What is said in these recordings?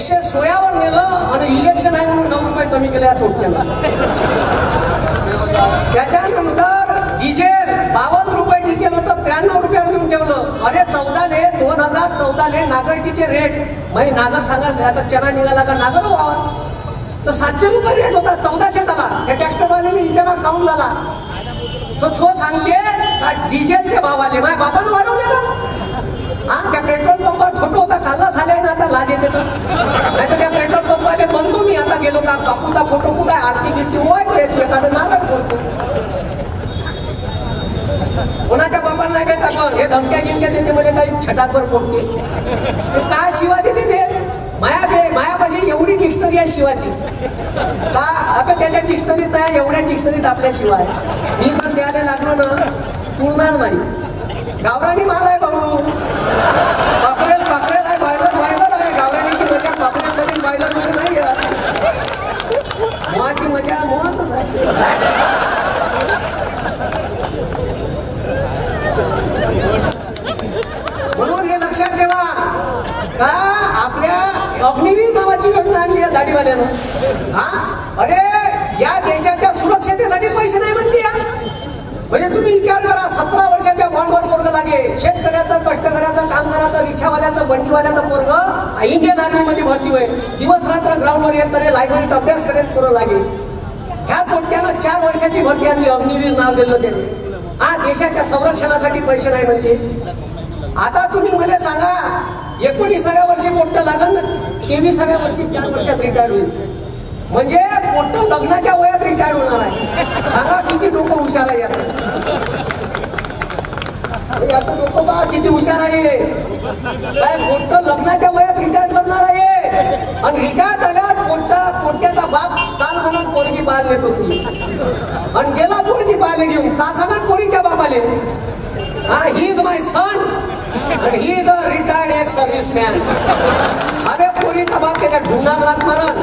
116 वर नेलं आणि इलेक्शन आहे म्हणून 9 रुपये कमी केले या चोट्यानं. त्याच्यानंतर डिझेल 52 रुपये डिझेल होतं 93 रुपयावर घेऊन ठेवलं. अरे 2014 नागरटीचे रेट म्हणजे नागर सांगा आता चना निघाला का नागर व्हावा तर 700 रुपये रेट होता 1400 झाला. त्या ट्रॅक्टरवाल्याने विचारा काउंट झाला तो सांगते डिझेलचे भाव आले माझ्या बापानं वाढवले का. हा त्या पेट्रोल पंपावर फोटो होता काढला झालाय ना आता लाज येते नाही तर त्या पेट्रोल पंपाले बनतो मी आता गेलो का बापूचा फोटो कुठे आरती गिरती होय याची एखादं नारळ करतो. कोणाच्या बापाला नाही भेटा पण हे धमक्या गिमक्या देते मला काही छटाकवर पोटते काय शिवा देते ते मायापाशी एवढी डिक्शनरी आहे शिवाची का आपण त्याच्या डिक्शनरीत नाही एवढ्या डिक्शनरीत आपल्या शिवा आहे. मी जर द्यायला लागलो ना पुरणार नाही. गावरानी माल आहे भाऊ पापरेल आहे बायलर आहे गावरानीची मजा पापरेल मध्ये बायलर मध्ये नाही मोहाची मजा मोहातच आहे. म्हणून हे लक्षात ठेवा का आपल्या अग्निवीर नावाची योजना आणली या दाढीवाल्यानं. हा अरे या देशाच्या सुरक्षितेसाठी पैसे नाही म्हणते या. म्हणजे तुम्ही विचार करा 17 वर्षाच्या बॉन्डवर पोरग लागे शेतकऱ्याचं कष्टकऱ्याचं कामगाराचं रिक्षावाल्याचं बंडीवाल्याचं पोरग इंडियन आर्मी मध्ये भरती होय दिवस रात्र ग्राउंडवर येत करे लायब्ररीत अभ्यास करेल पोरं लागे. ह्या चोट्यानं 4 वर्षाची भरती आणली अग्निवीर नाव दिलं त्याने. हा देशाच्या संरक्षणासाठी पैसे नाही म्हणते. आता तुम्ही मला सांगा 19व्या वर्षी पोट्ट लागल ना 23व्या वर्षी 4 वर्षात रिटायर्ड होईल म्हणजे पोट्ट लग्नाच्या वयात रिटायर्ड होणार आहे. सांगा किती डोकं हुशार आहे याचं डोकं बा किती हुशार आहे. काय पोट्ट लग्नाच्या वयात रिटायर्ड करणार आहे आणि रिटायर्ड झाल्यावर पोट्ट्याचा बाप चाल म्हणून पोरगी पाहायला नेतो तुम्ही आणि गेला पोरगी पाहायला घेऊन का सांगा पोरीच्या बापाले हा he is my son and he is a retired ex-serviceman. अरे पोरीचा बाप त्याच्या ढुंगात रात मरण.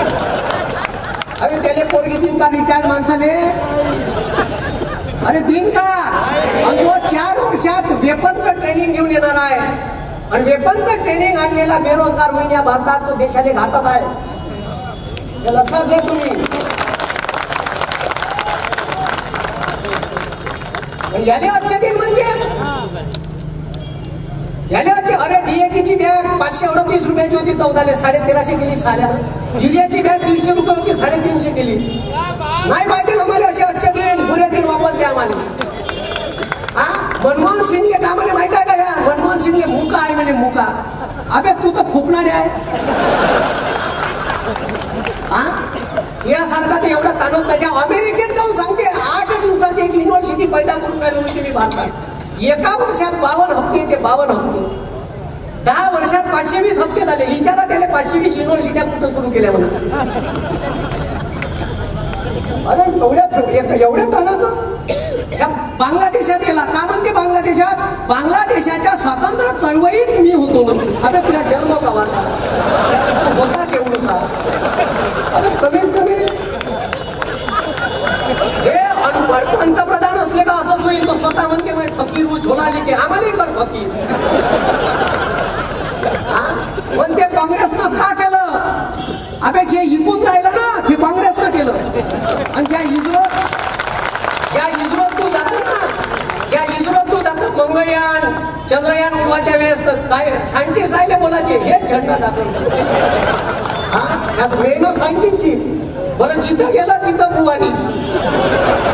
अरे त्याले पोरगी दिन का रिटायर्ड माणसाले अरे दिन का आणि तो 4 वर्षात वेपनचं ट्रेनिंग घेऊन येणार आहे आणि वेपनचं ट्रेनिंग आणलेला बेरोजगार होईल या भारतात तो देशाला घातक आहे. हे लक्षात घ्या तुम्ही. याले आजच्या दिन म्हणते अरे डीएटीची बॅग 538 रुपयाची होती 14ले 1350 केली साल्यानं. युरियाची बॅग 150 रुपये होती 350 केली. नाही पाहिजे आम्हाला असे आजच्या दिन बुऱ्या दिन वापस द्या आम्हाला. हा मनमोहन सिंगले का म्हणे माहित आहे का ह्या मनमोहन सिंगले मुका आहे म्हणे मुका. अबे तू तर फोपणारे आहे. हा यासारखा ते एवढा ताणून त्याच्या अमेरिकेत जाऊन सांगते 8 दिवसात एक युनिव्हर्सिटी पैदा करून राहिलो होती मी भारतात. एका वर्षात 52 हप्ते येते 52 हप्ते 10 वर्षात 520 हप्ते झाले. विचारा त्याला 520 युनिव्हर्सिट्या कुठं सुरू केल्या म्हणून. अरे एवढ्या ताणाचं बांगलादेशात गेला का म्हणते बांगलादेशाच्या स्वातंत्र्य चळवळीत मी होतो म्हणून. अरे तुझ्या जन्म गावाचा होता केवढा अरे कमीत कमी हे पंतप्रधान असले का असंच होईल. तो स्वतः म्हणते फकीर वो झोला लिखे आम्हालाही कर फकीर. म्हणते काँग्रेसनं का केलं अबे जे इकून राहिलं ना ते काँग्रेसनं केलं. आणि ज्या इस्रोत तू जातो मंगळयान चंद्रयान उडवायच्या वेळेस सायंटिस्ट राहिले बोलायचे हे झेंडा दाखवतो. हा मेहनत सायंटिस्टची बरं जिथं गेला तिथं बुवानी.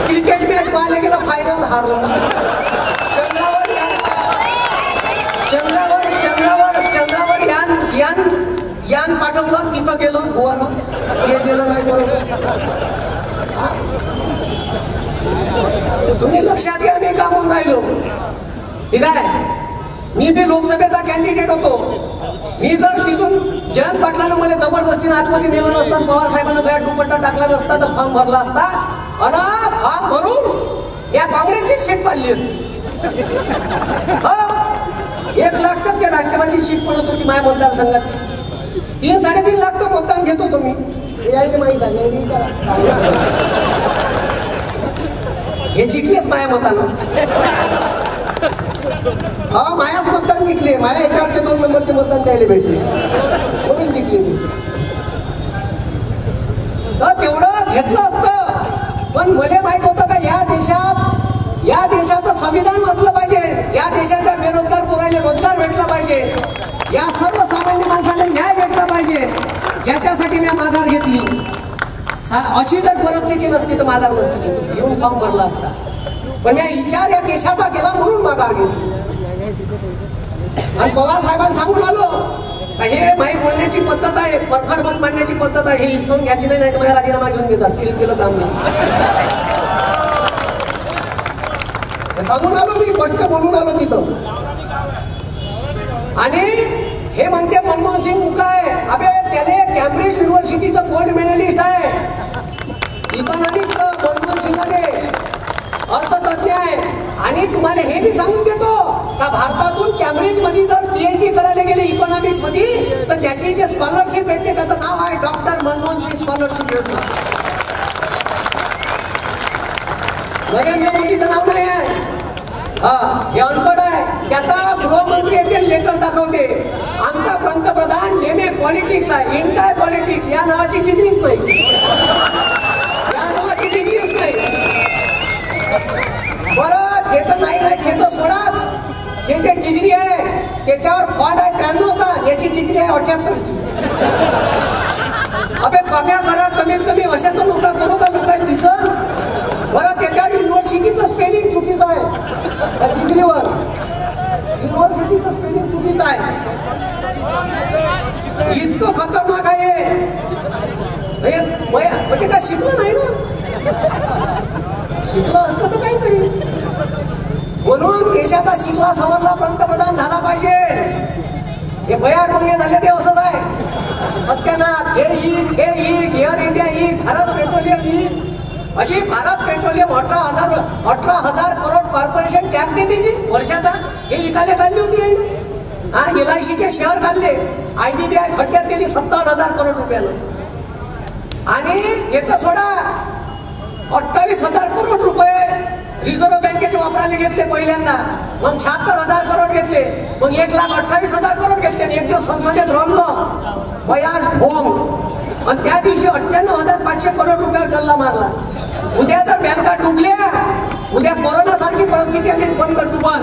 क्रिकेट मॅच पाहायला गेलं फायनल हारलं. चंद्रावर यान पाठवलं तिथं गेलं बुवानं ते गेलं नाही. तुम्ही लक्षात घ्या मी का म्हणून राहिलो ठीक आहे. मी बी लोकसभेचा कॅन्डिडेट होतो. मी जर तिथून जयंत पाटलानं मला जबरदस्तीने आतमध्ये नेलं नसतं पवार साहेबांना गळ्यात दुपट्टा टाकला नसता तर फॉर्म भरला असता आणि फॉर्म भरून या काँग्रेसची सीट पाडली असती. 1,00,000% राष्ट्रवादी सीट पडत होती माझ्या मतदारसंघात. 3-3.5 लाख तर मतदान घेत होतो मी. माहित आहे हे जिंकलेच माझ्या मतानं. मायाच मतदान जिंकले. माझ्या याच्यावरचे 2 नंबरचे मतदान त्याला भेटले म्हणून जिंकले ते. तर तेवढं घेतलं असतं. पण मला माहित होतं का या देशाचं संविधान वाचलं पाहिजे, या देशाच्या बेरोजगार पोरांना रोजगार भेटला पाहिजे, या सर्वसामान्य माणसाला न्याय भेटला पाहिजे, याच्यासाठी मी माघार घेतली. अशी जर परिस्थिती नसती तर माघार नसती घेतली, येऊन फॉर्म भरला असता. पण मी विचार या देशाचा केला म्हणून माघार घेतली. आणि पवार साहेबांना सांगून आलो हे माही बोलण्याची पद्धत आहे, परखड मत मांडण्याची पद्धत आहे, हे हिसकावून घ्यायची नाही तर माझा राजीनामा घेऊन घेतात. केलं काम नाही सांगून आलो मी, स्पष्ट बोलून आलो तिथं. आणि हे म्हणते मनमोहन सिंग मुका आहे. अबे त्याने कॅम्ब्रिज युनिव्हर्सिटीचं गोल्ड मेडलिस्ट आहे. इकॉनॉमिक्स मनमोहन सिंगाने अर्थतज्ञ आहे. आणि तुम्हाला हे मी सांगून देतो का भारतातून कॅम्ब्रिज मध्ये जर PhD करायला गेले इकॉनॉमिक्स मध्ये तर त्याची जे स्कॉलरशिप भेटते त्याचं नाव आहे डॉक्टर मनमोहन सिंग स्कॉलरशिप योजना. नरेंद्र मोदीचं नाव नाही आहे. हे अनपढ आहे. त्याचा गृहमंत्री येते लेटर दाखवते आमचा पंतप्रधान MA पॉलिटिक्स आहे, इंटाय पॉलिटिक्स या नावाची डिग्रीच नाही, या नावाची डिग्रीच नाही. बरं ते तर नाही ते तर सोडाच. ते जे डिग्री आहे त्याच्यावर फॉल्ट आहे 93चा, याची डिग्री आहे 78ची. अबे कम्या करा कमीत कमी अशा तर नका करू का लोकांनी दिसत. बरं त्याच्यावर युनिव्हर्सिटीचं स्पेलिंग चुकीचं आहे, त्या डिग्रीवर युनिव्हर्सिटीचं स्पेलिंग चुकीचं आहे. इतकं खतरनाक आहे. म्हणजे काय शिकलं नाही ना, शिकलं असतं तर काहीतरी. म्हणून देशाचा शिकला सवरला पंतप्रधान झाला पाहिजे. हे बया डोंगे झाले ते असंच आहे. सत्यानाश. हे एअर इंडिया भारत पेट्रोलियम अजी Bharat petroleum 18,000 crore corporation tax देते जी वर्षाचा. हे इकायला काढली होती. LICचे शेअर काढले. IDBI खड्ड्यात दिली 70,000 करोड रुपयानं. आणि येतं सोडा 28,000 करोड रुपये रिझर्व्ह बँकेचे वापरायला घेतले पहिल्यांदा. मग 76,000 करोड घेतले. मग 1,28,000 करोड घेतले. आणि एक दिवस संसदेत रमलं बयाज भोंग. आणि त्या दिवशी 98,500 करोड रुपयावर डल्ला मारला. उद्या जर बँका डुबल्या, उद्या कोरोना सारखी परिस्थिती आली बंद डुबल.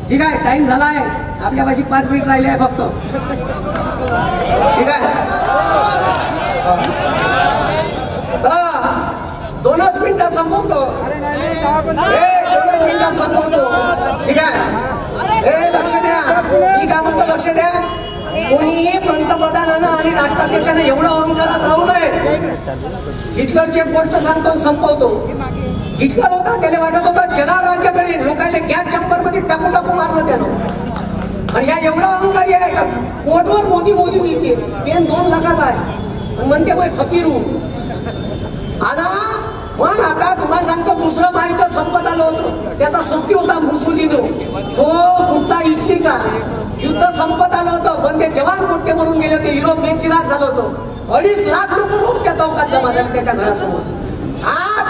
ठीक आहे, टाइम झालाय. आपल्यापाशी 5 मिनिट राहिले आहे फक्त. ठीक आहे, तर 2च मिनिटात संपवतो. 2च मिनिटात संपवतो. ठीक आहे, लक्ष द्या. मी काय म्हणतो लक्ष द्या. कोणीही पंतप्रधानानं आणि राष्ट्राध्यक्षानं एवढं अहंकारात राहू नये. हिटलरची एक गोष्ट सांगतो संपवतो. हिटलर होता, त्याला वाटत होतं जगावर राज्य करीन. लोकांना गॅस चंबर मध्ये टाकू मारलं त्यानं. आणि या एवढा अहंकारी आहे का कोर्टवर मोदी लिहिते. पेन 2 लाखाचा आहे. म्हणते मग फकीर हूं. पण आता तुम्हाला सांगतो दुसरं महायुद्ध संपत आलं होतं. त्याचा सुट्टी होता मुसोलिनो. तो पुढचा इटलीचा युद्ध संपत आलं होतं. पण ते जवान कोणते मरून गेले होते. युरोप बेचिराग झालं होतं. 2.5 लाख लोक रोमच्या चौकात जमा झाले त्याच्या घरासमोर.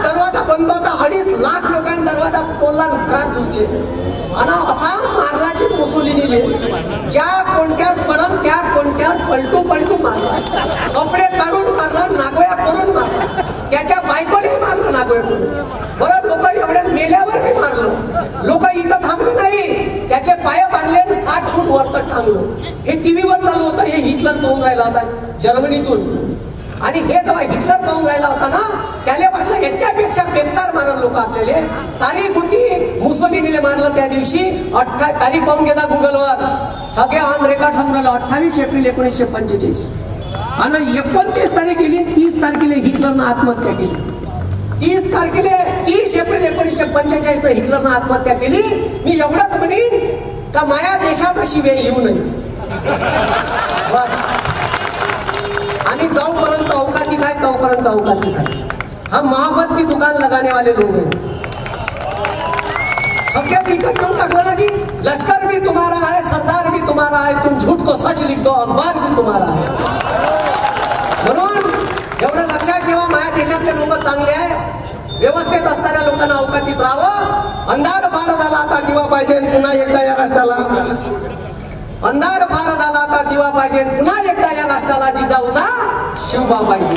दरवाजा बंद होता. 2.5 लाख लोकांनी दरवाजा तोडला, घरात घुसले. आणि असा मारला की मुसोलिनीने ज्या कोणत्यावर पडन त्या कोणत्यावर पलटू मारला. कपडे काढून मारला, नागोया करून मारला. त्याच्या बायकोने मारलं नागोया करून. बरं लोक एवढ्या मेल्यावर मी मारलं. लोक इथं थांबले नाही, त्याचे पाय बांधले 60 फूट वरत टांगलं. हे टीव्हीवर चालू होतं. हे हिटलर पाहून राहिला होता जर्मनीतून. आणि हे जेव्हा हिटलर पाहून राहिला होता ना, त्याला वाटलं याच्यापेक्षा बेकार मारल लोक आपल्याला. तारीख होती मुसोलिनीने मारलं त्या दिवशी. तारीख पाहून घेता गुगलवर. सगळे ऑन रेकॉर्ड सांगून राहिलं 28 एप्रिल 1945. आणि 29 तारीख गेली. 30 तारखेला हिटलरनं आत्महत्या केली. 30 एप्रिल 1945 हिटलरनं आत्महत्या केली. मी एवढंच म्हणीन का माया देशात अशी वेळ येऊ नये. बस आम्ही जाऊपर्यंत अवकातीत आहे, तोपर्यंत अवकातीत आहे. हम मोहब्बत की दुकान लगाने वाले लोग हैं. सगळ्याच इकत घेऊन टाकलं ना जी. लष्कर भी तुम्हारा है, सरदार भी तुम्हारा है, तुम झूठ को सच लिख दो, अखबार भी तुम्हारा है. म्हणून एवढं लक्षात ठेवा, माझ्या देशातले लोक चांगले आहे. व्यवस्थित असणाऱ्या लोकांना अवकातीत राहावं. अंधार बार झाला, आता दिवा पाहिजे पुन्हा एकदा या राष्ट्राला. अंधार फार झाला आता दिवा पाहिजे, पुन्हा एकदा या राष्ट्राला जिजाऊचा शिवबा पाहिजे.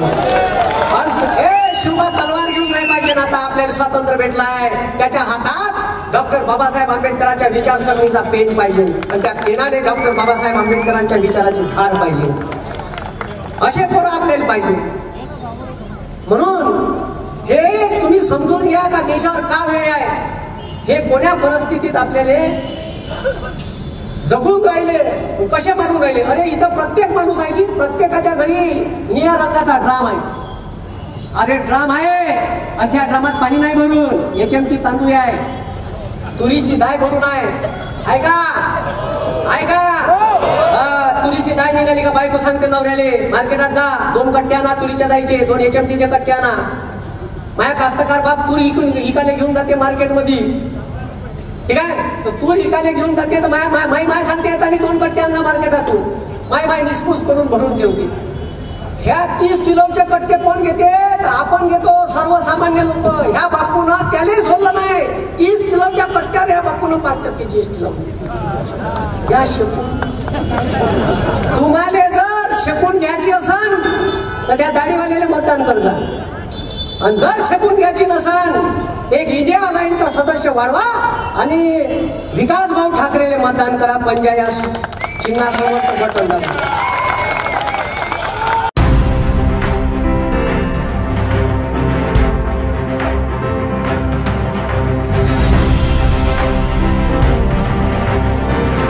शिवबा तलवार घेऊन नाही पाहिजे ना, आता आपल्याला स्वातंत्र्य भेटलाय, त्याच्या हातात डॉक्टर बाबासाहेब आंबेडकरांच्या विचारसरणीचा पेन पाहिजे आणि त्या पेनाने डॉक्टर बाबासाहेब आंबेडकरांच्या विचाराची धार पाहिजे. असे पोरं आपल्याला पाहिजे. म्हणून हे तुम्ही समजून घ्या का देशावर का वेळ आहे, हे कोण्या परिस्थितीत आपल्याला जगून राहिले, कसे मारून राहिले. अरे इथं प्रत्येक माणूस आहे की प्रत्येकाच्या घरी निळ्या रंगाचा ड्राम आहे. अरे ड्राम आहे आणि त्या ड्रामात पाणी नाही भरून, HMT तांदूळ आहे, तुरीची डाळ भरून आहे का, आहे का. तुरीची डाळ निघाली का बायको सांगते नवऱ्याले मार्केटात जा 2 कट्टे आणा तुरीच्या डाळीचे, 2 HMTचे कट्टे आणा. माझ्या कास्तकार बाप तूर इकाले घेऊन जाते मार्केटमध्ये, ठीक आहे. तूर इकाले घेऊन जाते तर माय सांगते येताना 2 कट्टे आणा मार्केटातून, माय निस्पूस करून भरून ठेवते. ह्या 30 किलोचे कट्टे कोण घेते, आपण घेतो सर्वसामान्य लोक. ह्या बापूनं त्याने सोडलं नाही, 30 किलोच्या कट्ट्यावर ह्या बापूनं 5% GST लावली. या शेकून तुम्हाला जर शेकून घ्यायची असेल तर त्या दाढीवाल्याला मतदान करजा, आणि जर शेकून घ्यायची नसेल एक इंडिया अलायन्सचा सदस्य वाढवा आणि विकास भाऊ ठाकरेले मतदान करा. पंजा या चिन्हासमोरचं बटन दाबा.